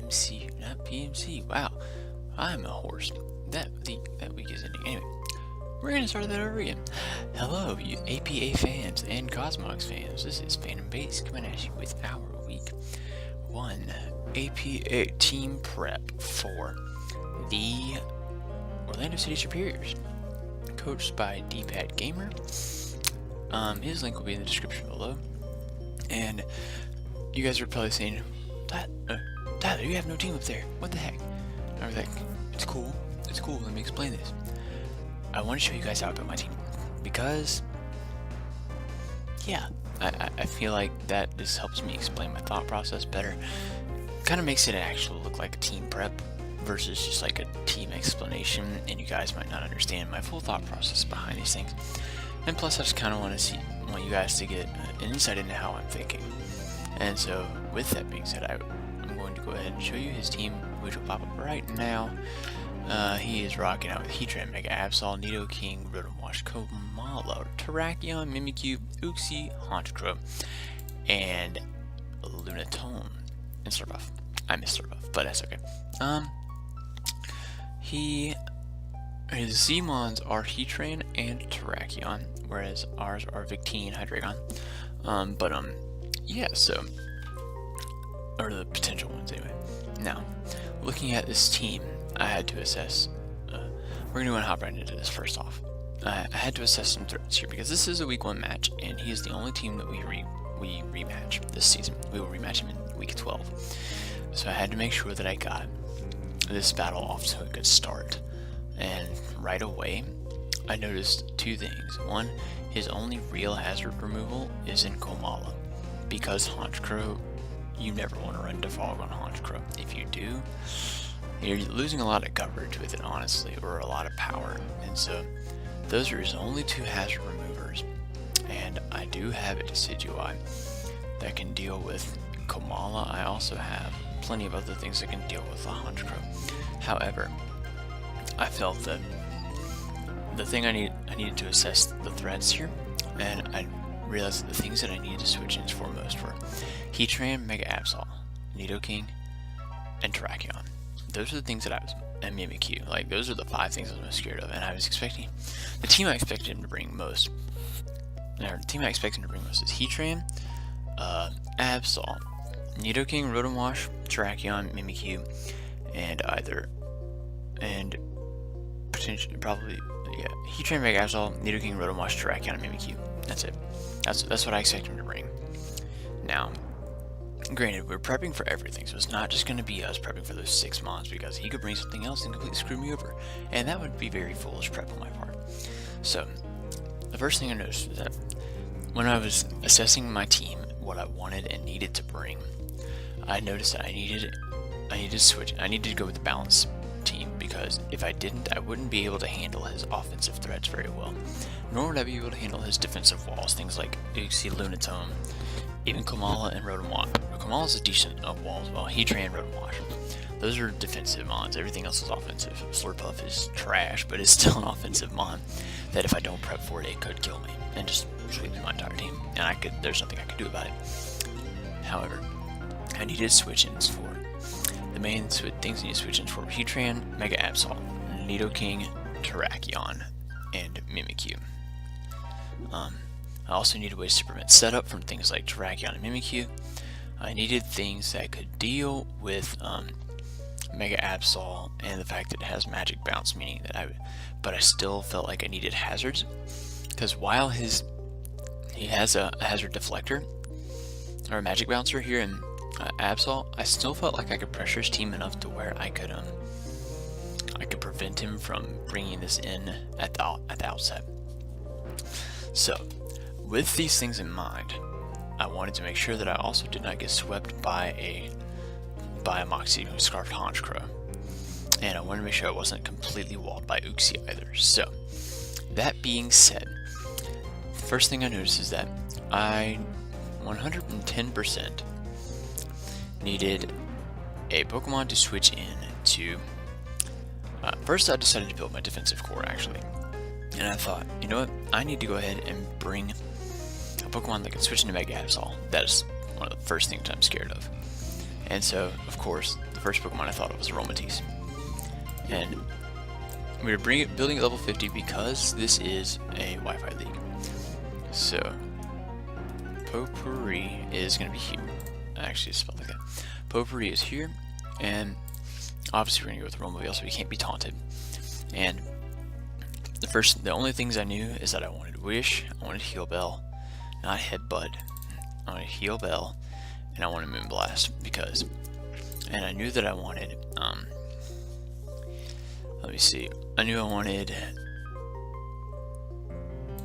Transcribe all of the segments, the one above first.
PMC, not PMC. Wow, I'm a horse. That week is ending. Anyway, we're gonna start that over again. Hello, you APA fans and Cosmox fans. This is Phantom Base coming at you with our week 1 APA team prep for the Orlando City Serperiors, coached by D-Pad Gamer. His link will be in the description below. And you guys are probably saying, Tyler, you have no team up there. What the heck? I was like, it's cool. It's cool. Let me explain this. I want to show you guys how I built my team because, yeah, I feel like that just helps me explain my thought process better. Kind of makes it actually look like a team prep versus just like a team explanation, and you guys might not understand my full thought process behind these things. And plus, I just kind of want you guys to get an insight into how I'm thinking. And so, with that being said, I'm going to go ahead and show you his team, which will pop up right now. He is rocking out with Heatran, Mega Absol, Nidoking, Rotom Wash, Komalo, Terrakion, Mimikyu, Uxie, Honchkrow, and Lunatone, and Serbuff. I missed Serbuff, but that's okay. His Zmons are Heatran and Terrakion, whereas ours are Victini and Hydreigon. Yeah, so, or the potential ones anyway. Now, looking at this team, I had to assess, we're going to hop right into this first off. I had to assess some threats here because this is a week 1 match, and he is the only team that we rematch this season. We will rematch him in week 12. So I had to make sure that I got this battle off to a good start. And right away, I noticed 2 things. One, his only real hazard removal is in Komala, because Honchkrow, you never want to run Defog on Honchkrow. If you do, you're losing a lot of coverage with it, honestly, or a lot of power. And so, those are his only 2 hazard removers. And I do have a Decidueye that can deal with Komala. I also have plenty of other things that can deal with the Honchkrow. However, I felt that the thing I needed to assess the threats here, and I realized that the things that I needed to switch in foremost were Heatran, Mega Absol, Nidoking, and Terrakion. Those are the things that I was, and Mimikyu. Like, those are the 5 things I was most scared of, and I was expecting, the team I expected him to bring most, is Heatran, Absol, Nidoking, Rotom Wash, Terrakion, Mimikyu, and potentially, probably, yeah, Heatran, Mega Absol, Nidoking, Rotom Wash, Terrakion, and Mimikyu. That's it. That's what I expect him to bring. Now, granted, we're prepping for everything, so it's not just going to be us prepping for those 6 mons, because he could bring something else and completely screw me over, and that would be very foolish prep on my part. So, the first thing I noticed was that when I was assessing my team, what I wanted and needed to bring, I noticed that I needed to switch. I needed to go with the balanced team, because if I didn't, I wouldn't be able to handle his offensive threats very well, nor would I be able to handle his defensive walls, things like Uxie, Lunatone, even Komala and Rotom Wash. Komala's a decent wall as well. Heatran, Rotom Wash. Those are defensive mons. Everything else is offensive. Slurpuff is trash, but it's still an offensive mon that if I don't prep for it, it could kill me and just sweep my entire team. And there's nothing I could do about it. However, I needed switch-ins for the main things I need to switch in for Heatran, Mega Absol, Nidoking, Terrakion, and Mimikyu. I also needed ways to prevent setup from things like Terrakion and Mimikyu. I needed things that could deal with Mega Absol and the fact that it has Magic Bounce, meaning that but I still felt like I needed hazards, because while he has a hazard deflector or a Magic Bouncer here in Absol, I still felt like I could pressure his team enough to where I could prevent him from bringing this in at the outset. So, with these things in mind, I wanted to make sure that I also did not get swept by a Moxie who scarfed Honchkrow, and I wanted to make sure I wasn't completely walled by Uxie either. So, that being said, the first thing I noticed is that I 110% needed a Pokemon to switch in to. First, I decided to build my defensive core, actually. And I thought, you know what? I need to go ahead and bring a Pokemon that can switch into Mega Absol. That is one of the first things I'm scared of. And so, of course, the first Pokemon I thought of was Aromatisse. And we were building at level 50 because this is a Wi-Fi league. So Potpourri is going to be here. Actually, it's spelled like that. Potpourri is here, and obviously we're going to go with Romaville so we can't be taunted. And the only things I knew is that I wanted Wish, I wanted Heal Bell, not Headbutt. I wanted Heal Bell, and I wanted Moonblast because, and I knew that I wanted, let me see, I knew I wanted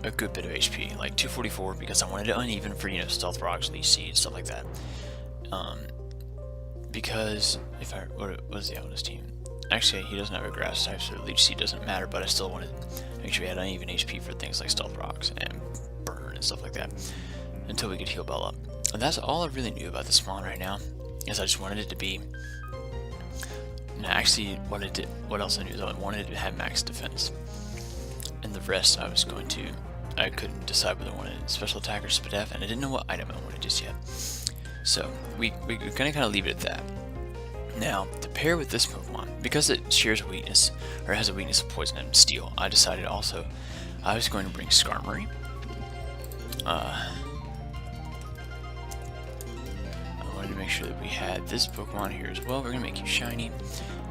a good bit of HP, like 244, because I wanted it uneven for, you know, Stealth Rocks, Leech Seed, stuff like that. Because if what was the Outlaws team? Actually, he doesn't have a grass type, so Leech Seed doesn't matter, but I still wanted to make sure we had uneven HP for things like Stealth Rocks and Burn and stuff like that, until we could Heal Bell up. And that's all I really knew about the spawn right now, is I just wanted it to be, and actually what else I knew is I wanted it to have max defense. And the rest I couldn't decide whether I wanted special attack or Spadef, and I didn't know what item I wanted just yet. So we're gonna kind of leave it at that. Now, to pair with this Pokemon, because it shares a weakness, or has a weakness of Poison and Steel, I decided also I was going to bring Skarmory. I wanted to make sure that we had this Pokemon here as well. We're gonna make you shiny,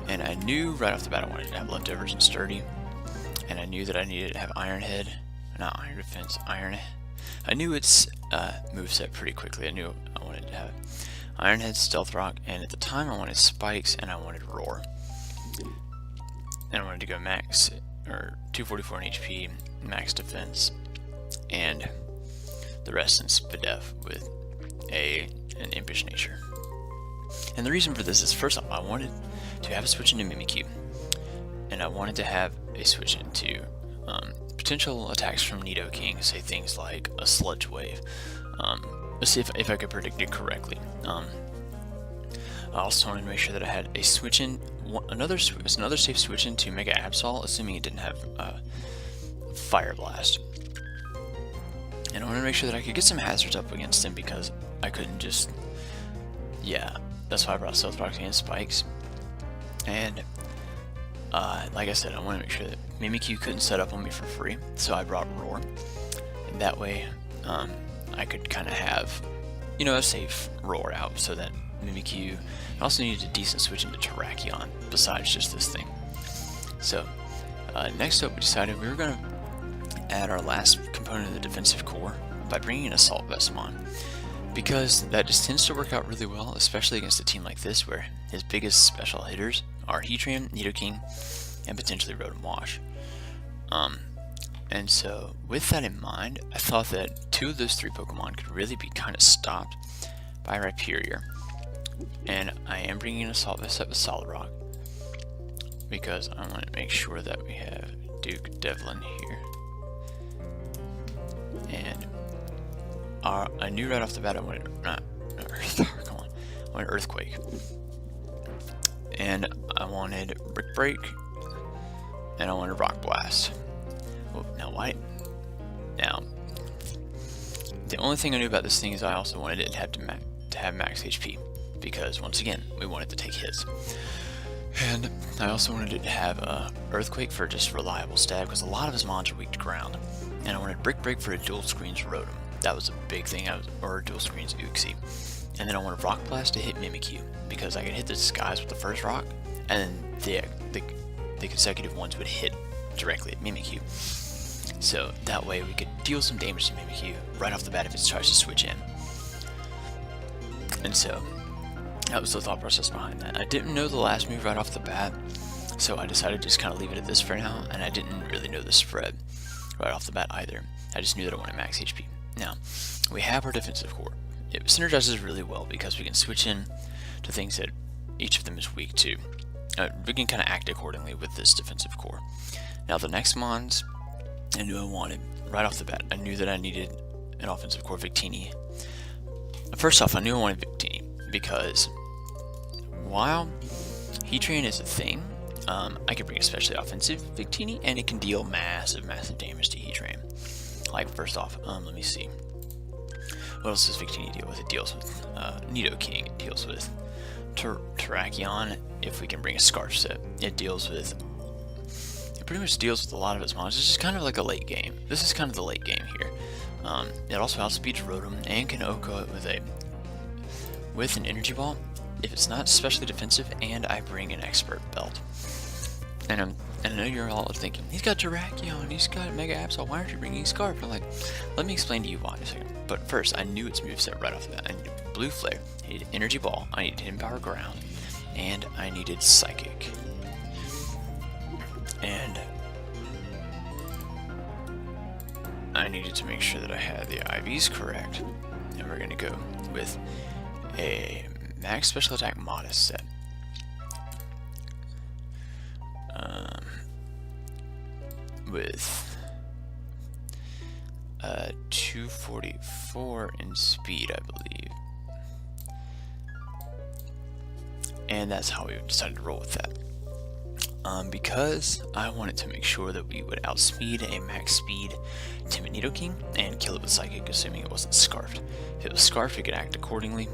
and I knew right off the bat I wanted to have Leftovers and Sturdy, and I knew that I needed to have Iron Head. Not Iron Defense, Iron. I knew its moveset pretty quickly. I knew I wanted to have Iron Head, Stealth Rock, and at the time I wanted Spikes and I wanted Roar. And I wanted to go max, or 244 in HP, max defense, and the rest in Spadef with an impish nature. And the reason for this is, first off, I wanted to have a switch into Mimikyu, and I wanted to have a switch into potential attacks from Nidoking, say things like a Sludge Wave. Let's see if I could predict it correctly. I also wanted to make sure that I had a switch in, another safe switch into Mega Absol, assuming it didn't have Fire Blast. And I wanted to make sure that I could get some hazards up against him because I couldn't just, yeah, that's why I brought Stealth Rocks and Spikes. And like I said, I want to make sure that Mimikyu couldn't set up on me for free, so I brought Roar. And that way, I could kind of have, you know, a safe Roar out so that Mimikyu, I also needed a decent switch into Terrakion besides just this thing. So, next up we decided we were going to add our last component of the defensive core by bringing in Assault Vestmon, because that just tends to work out really well, especially against a team like this where his biggest special hitters are Heatran, Nidoking, and potentially Rotom Wash. And so with that in mind, I thought that two of those three Pokemon could really be kind of stopped by Serperior. And I am bringing in Assault Vest set with Solid Rock because I want to make sure that we have Duke Devlin here. And I knew right off the bat I wanted not come on, I wanted Earthquake, and I wanted Brick Break, and I wanted Rock Blast. Oh, now why? Now the only thing I knew about this thing is I also wanted it to have max HP, because once again we wanted to take hits. And I also wanted it to have Earthquake for just reliable stab, because a lot of his mons are weak to ground. And I wanted Brick Break for a dual screens Rotom. That was a big thing, or dual screens Uxie. And then I wanted Rock Blast to hit Mimikyu, because I could hit the Disguise with the first rock, and then the consecutive ones would hit directly at Mimikyu. So that way we could deal some damage to Mimikyu right off the bat if it tries to switch in. And so that was the thought process behind that. I didn't know the last move right off the bat, so I decided to just kind of leave it at this for now, and I didn't really know the spread right off the bat either. I just knew that I wanted max HP. Now, we have our defensive core. It synergizes really well because we can switch in to things that each of them is weak to. We can kind of act accordingly with this defensive core. Now, the next mons I knew I wanted right off the bat. I knew that I needed an offensive core Victini. First off, I knew I wanted Victini because while Heatran is a thing, I could bring especially offensive Victini, and it can deal massive damage to Heatran. Like, first off, let me see. What else does Victini deal with? It deals with Nidoking, it deals with Terrakion if we can bring a Scarf set. It pretty much deals with a lot of its monsters. It's just kind of like a late game. This is kind of the late game here. It also outspeeds Rotom and can OHKO it with an Energy Ball if it's not especially defensive, and I bring an Expert Belt. And I know you're all thinking, he's got Terrakion, he's got Mega Absol, why aren't you bringing Scarf? I'm like, let me explain to you why in a second. But first, I knew its moveset right off the bat. I needed Blue Flare, I needed Energy Ball, I needed Hidden Power Ground, and I needed Psychic. And I needed to make sure that I had the IVs correct. And we're going to go with a Max Special Attack Modest set. With 244 in speed, I believe. And that's how we decided to roll with that. Because I wanted to make sure that we would outspeed a max speed Timid Nidoking and kill it with Psychic, assuming it wasn't Scarfed. If it was Scarfed, we could act accordingly.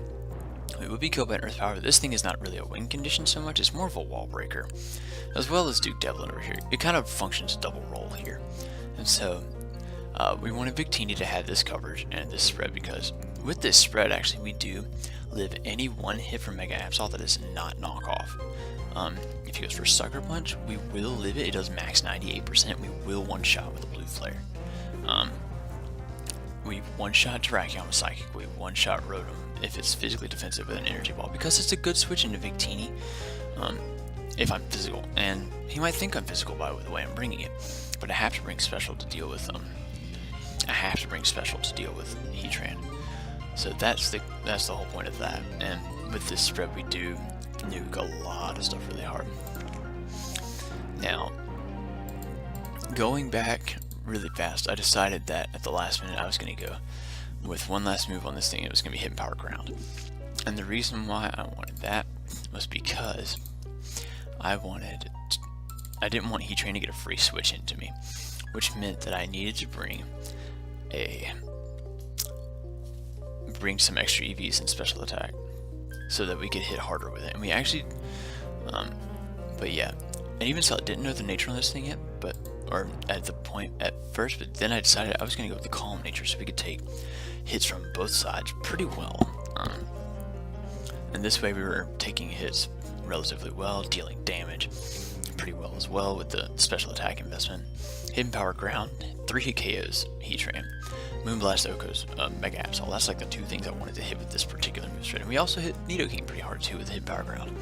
It would be killed by an Earth Power, but this thing is not really a win condition so much, it's more of a wall breaker. As well as Duke Devlin over here. It kind of functions double role here. And so, we wanted Victini to have this coverage and this spread, because with this spread, actually, we do live any one hit from Mega Absol that is not knockoff. If he goes for Sucker Punch, we will live it. It does max 98%. We will one-shot with a Blue Flare. We one-shot Terrakion with Psychic. We one-shot Rotom if it's physically defensive with an Energy Ball, because it's a good switch into Victini if I'm physical. And he might think I'm physical by the way I'm bringing it, but I have to bring special to deal with Heatran. So that's the whole point of that. And with this spread, we do nuke a lot of stuff really hard. Now, going back really fast, I decided that at the last minute I was going to go with one last move on this thing. It was going to be Hidden Power Ground. And the reason why I wanted that was because I didn't want Heatran to get a free switch into me, which meant that I needed to bring some extra EVs and special attack so that we could hit harder with it. And we actually, but yeah, and even so, I didn't know the nature on this thing yet, or at the point at first, but then I decided I was going to go with the calm nature so we could take hits from both sides pretty well. And this way we were taking hits relatively well, dealing damage pretty well as well with the special attack investment. Hidden Power Ground, 3-hit KOs Heatran. Moonblast OHKO's Mega Absol. That's like the two things I wanted to hit with this particular move straight. And we also hit Nidoking pretty hard too with Hidden Power Ground.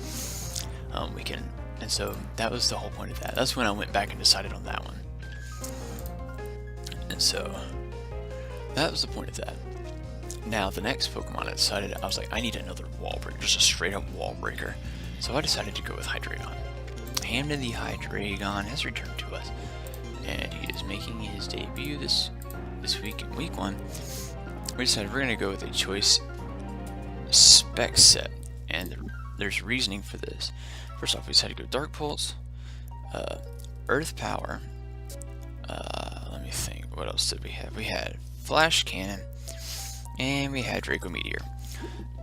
And so that was the whole point of that. That's when I went back and decided on that one. And so that was the point of that. Now the next Pokemon I decided, I was like, I need another wall breaker, just a straight up wall breaker. So I decided to go with Hydreigon. Hamden the Hydreigon has returned to us, and he is making his debut this week in week 1. We decided we're going to go with a choice spec set, and there's reasoning for this. First off, we decided to go Dark Pulse, Earth Power, let me think, what else did we have? We had Flash Cannon, and we had Draco Meteor.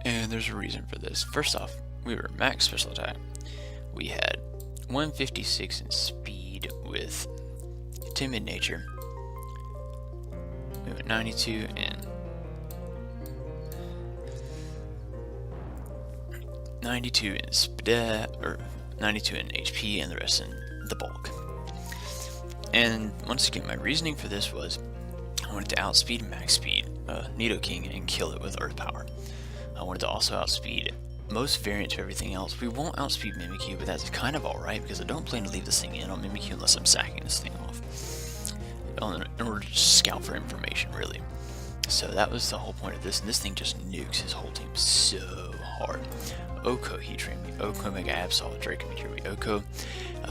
And there's a reason for this. First off, we were max special attack. We had 156 in speed with Timid Nature. We went 92 in 92 in or 92 in HP, and the rest in the bulk. And once again, my reasoning for this was I wanted to outspeed max speed Nidoking and kill it with Earth Power. I wanted to also outspeed most variants of everything else. We won't outspeed Mimikyu, but that's kind of alright because I don't plan to leave this thing in on Mimikyu unless I'm sacking this thing off in order to scout for information, really. So that was the whole point of this, and this thing just nukes his whole team so hard. OHKO Heatran, we OHKO Mega Absol with Draco Meteor, we OHKO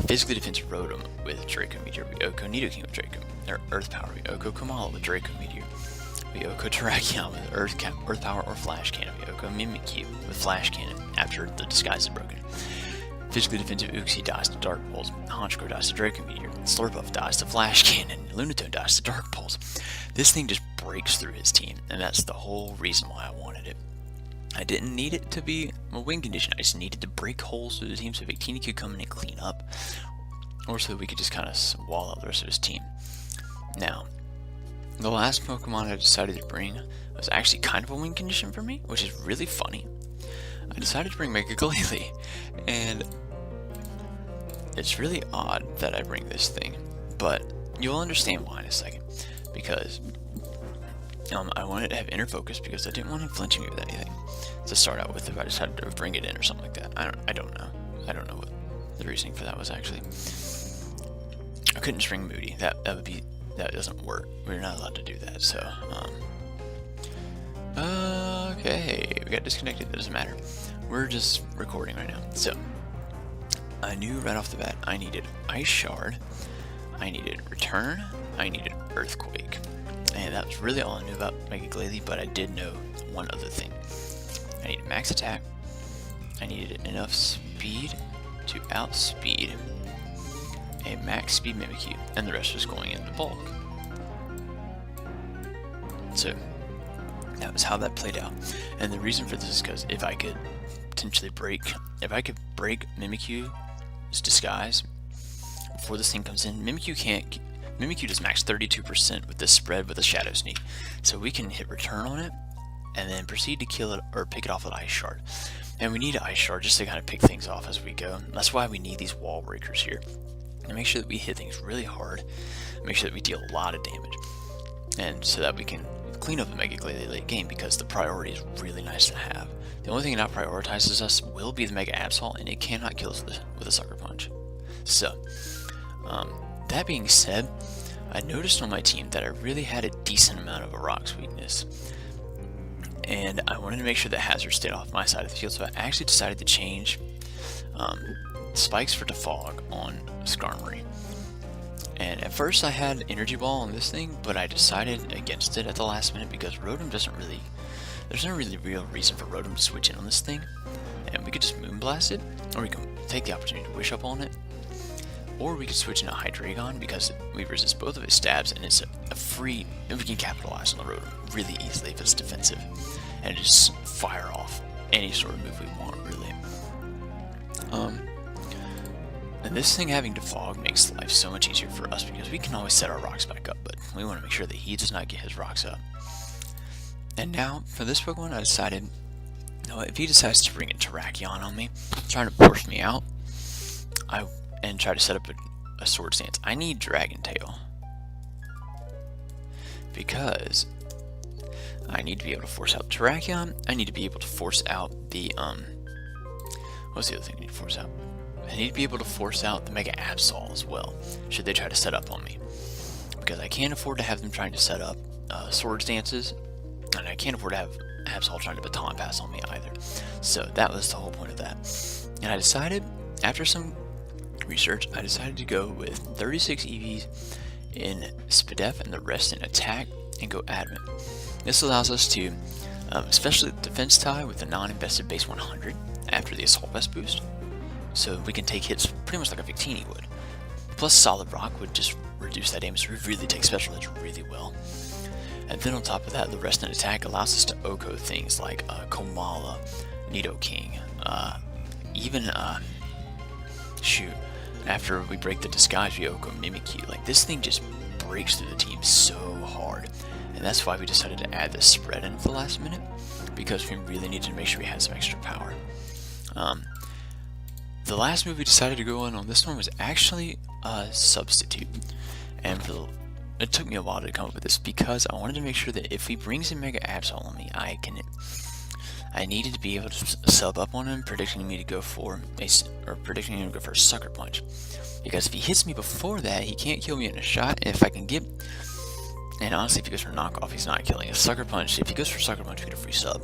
Physically Defensive Rotom with Draco Meteor, we OHKO Nidoking with Earth Power, we OHKO Kamala with Draco Meteor, we OHKO Terrakion with Earth Power or Flash Cannon, we OHKO Mimikyu with Flash Cannon after the disguise is broken. Physically Defensive Uxie dies to Dark Pulse, Honchkrow dies to Draco Meteor, Slurpuff dies to Flash Cannon, Lunatone dies to Dark Pulse. This thing just breaks through his team, and that's the whole reason why I wanted it. I didn't need it to be a win condition. I just needed to break holes through the team so Victini could come in and clean up, or so we could just kind of wall out the rest of his team. Now, the last Pokemon I decided to bring was actually kind of a win condition for me, which is really funny. I decided to bring Mega Glalie, and it's really odd that I bring this thing, but you'll understand why in a second, because I wanted to have inner focus because I didn't want him flinching me with anything to start out with if I decided to bring it in or something like that. I don't know what the reasoning for that was actually. I couldn't just bring Moody. That doesn't work. We're not allowed to do that. So okay, we got disconnected. That doesn't matter. We're just recording right now. So I knew right off the bat I needed Ice Shard, I needed Return, I needed Earthquake. And that was really all I knew about Mega Glalie, but I did know one other thing. I needed max attack, I needed enough speed to outspeed a max speed Mimikyu, and the rest was going into bulk. So that was how that played out. And the reason for this is because if I could potentially break Mimikyu's disguise before this thing comes in, Mimikyu does max 32% with this spread with a Shadow Sneak, so we can hit return on it and then proceed to kill it or pick it off with Ice Shard. And we need an Ice Shard just to kind of pick things off as we go. That's why we need these wall breakers here, and make sure that we hit things really hard, make sure that we deal a lot of damage, and so that we can clean up the Mega Glalie late game, because the priority is really nice to have. The only thing that prioritizes us will be the Mega Absol, and it cannot kill us with a Sucker Punch. So that being said, I noticed on my team that I really had a decent amount of a Rock's weakness, and I wanted to make sure that Hazard stayed off my side of the field, so I actually decided to change Spikes for Defog on Skarmory. And at first I had Energy Ball on this thing, but I decided against it at the last minute because Rotom there's no really real reason for Rotom to switch in on this thing, and we could just Moonblast it, or we can take the opportunity to Wish Up on it, or we could switch into Hydreigon because we resist both of its stabs, and it's a free, and we can capitalize on the Rotom really easily if it's defensive, and just fire off any sort of move we want, really. And this thing having Defog makes life so much easier for us because we can always set our rocks back up, but we want to make sure that he does not get his rocks up. And now, for this Pokemon, I decided, you know what, if he decides to bring a Terrakion on me, trying to force me out, and try to set up a Sword Stance, I need Dragon Tail. Because I need to be able to force out Terrakion, I need to be able to force out the, what's the other thing I need to force out? I need to be able to force out the Mega Absol as well, should they try to set up on me. Because I can't afford to have them trying to set up Sword Stances, and I can't afford to have Absol trying to Baton Pass on me either. So that was the whole point of that. And I decided, after some research, I decided to go with 36 EVs in Spadef and the rest in Attack, and go Adamant. This allows us to, especially the Defense tie with the non-invested base 100 after the Assault Vest boost, so we can take hits pretty much like a Victini would. Plus Solid Rock would just reduce that damage, so we really take special hits really well. And then on top of that, the rest in Attack allows us to Oko things like Komala, Nidoking, even shoot, after we break the disguise, we Oko Mimikyu. Like, this thing just breaks through the team so hard, and that's why we decided to add this spread in at the last minute, because we really needed to make sure we had some extra power. The last move we decided to go on this one was actually a Substitute, and it took me a while to come up with this because I wanted to make sure that if he brings in Mega Absol on me, I needed to be able to sub up on him, predicting me to go for a Sucker Punch. Because if he hits me before that, he can't kill me in a shot. And if I can get, and honestly, if he goes for knockoff, he's not killing. A Sucker Punch, if he goes for Sucker Punch, we get a free sub,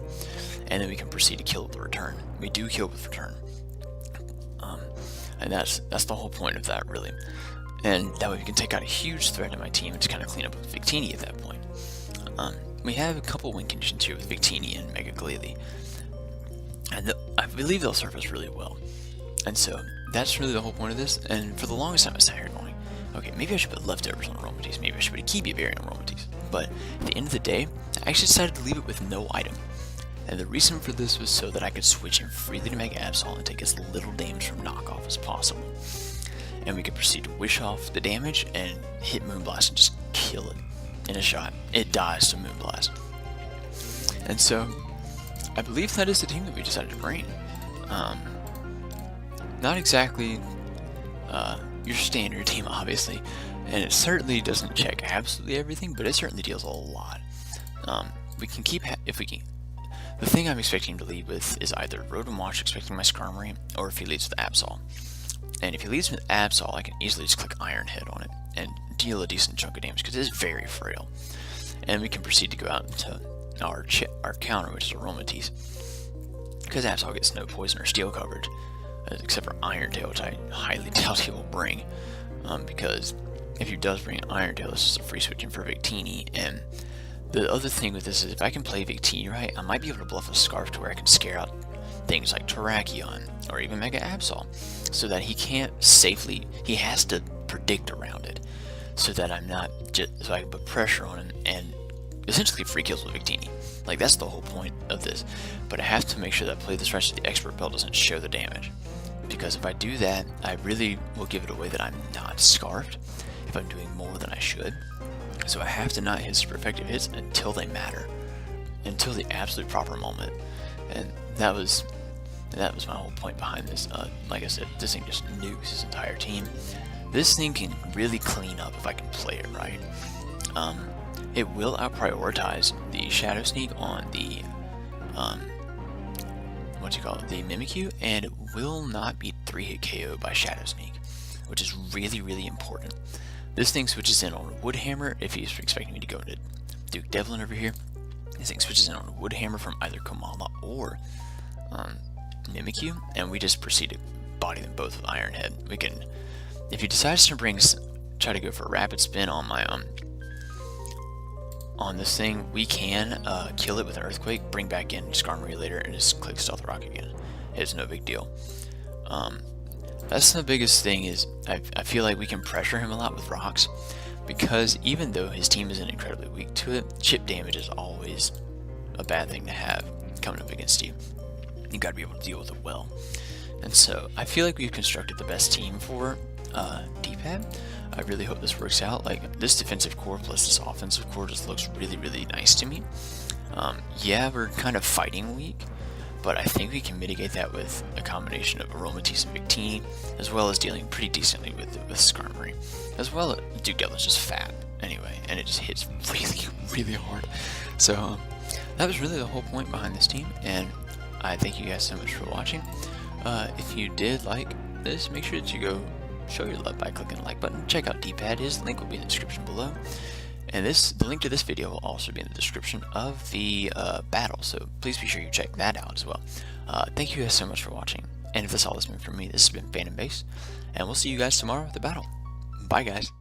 and then we can proceed to kill with the return. We do kill with return, and that's the whole point of that, really. And that way we can take out a huge threat in my team and just kind of clean up with Victini at that point. We have a couple win conditions here with Victini and Mega Glalie, and I believe they'll serve us really well. And so that's really the whole point of this. And for the longest time I sat here going, okay, maybe I should put leftovers on Aromatisse, maybe I should put a Kibi variant on Aromatisse. But at the end of the day, I actually decided to leave it with no item. And the reason for this was so that I could switch in freely to Mega Absol and take as little damage from knockoff as possible. And we could proceed to wish off the damage and hit Moonblast and just kill it in a shot. It dies to Moonblast. And so, I believe that is the team that we decided to bring. Not exactly your standard team, obviously, and it certainly doesn't check absolutely everything, but it certainly deals a lot. We can keep, if we can. The thing I'm expecting him to lead with is either Rotom Wash, expecting my Skarmory, or if he leads with Absol. And if he leads with Absol, I can easily just click Iron Head on it and deal a decent chunk of damage because it is very frail. And we can proceed to go out into our counter, which is Aromatisse, because Absol gets no poison or steel coverage, except for Iron Tail, which I highly doubt he will bring, because if he does bring Iron Tail, this is a free switching for Victini. And the other thing with this is if I can play Victini right, I might be able to bluff a Scarf to where I can scare out things like Terrakion or even Mega Absol, so that he can't safely, he has to predict around it, so that I'm not just, so I can put pressure on him and essentially free kills with Victini. Like, that's the whole point of this. But I have to make sure that I play this right so the Expert Belt doesn't show the damage, because if I do that, I really will give it away that I'm not scarfed if I'm doing more than I should. So I have to not hit super effective hits until they matter, until the absolute proper moment. And that was my whole point behind this. Like I said, this thing just nukes his entire team. This thing can really clean up if I can play it right. It will out-prioritize the Shadow Sneak on the, the Mimikyu, and it will not be 3-hit KO by Shadow Sneak, which is really, really important. This thing switches in on Wood Hammer if he's expecting me to go into Duke Devlin over here. This thing switches in on Wood Hammer from either Komala or Mimikyu, and we just proceed to body them both with Iron Head. We can, if he decides to try to go for a Rapid Spin on my on this thing, we can kill it with an Earthquake, bring back in Skarmory later, and just click Stealth Rock again. It's no big deal. That's the biggest thing, is I feel like we can pressure him a lot with rocks, because even though his team isn't incredibly weak to it, chip damage is always a bad thing to have coming up against you. You gotta be able to deal with it well. And so I feel like we've constructed the best team for D-pad. I really hope this works out. Like, this defensive core plus this offensive core just looks really, really nice to me. Yeah, we're kind of fighting weak, but I think we can mitigate that with a combination of Aromatisse and Victini, as well as dealing pretty decently with Skarmory. As well as Duke Devlin's just fat anyway, and it just hits really, really hard. So that was really the whole point behind this team, and I thank you guys so much for watching. If you did like this, make sure that you go show your love by clicking the like button. Check out D-pad, his link will be in the description below. And the link to this video will also be in the description of the battle, so please be sure you check that out as well. Thank you guys so much for watching, and if that's all that's been from me, this has been Phantom Base, and we'll see you guys tomorrow at the battle. Bye guys.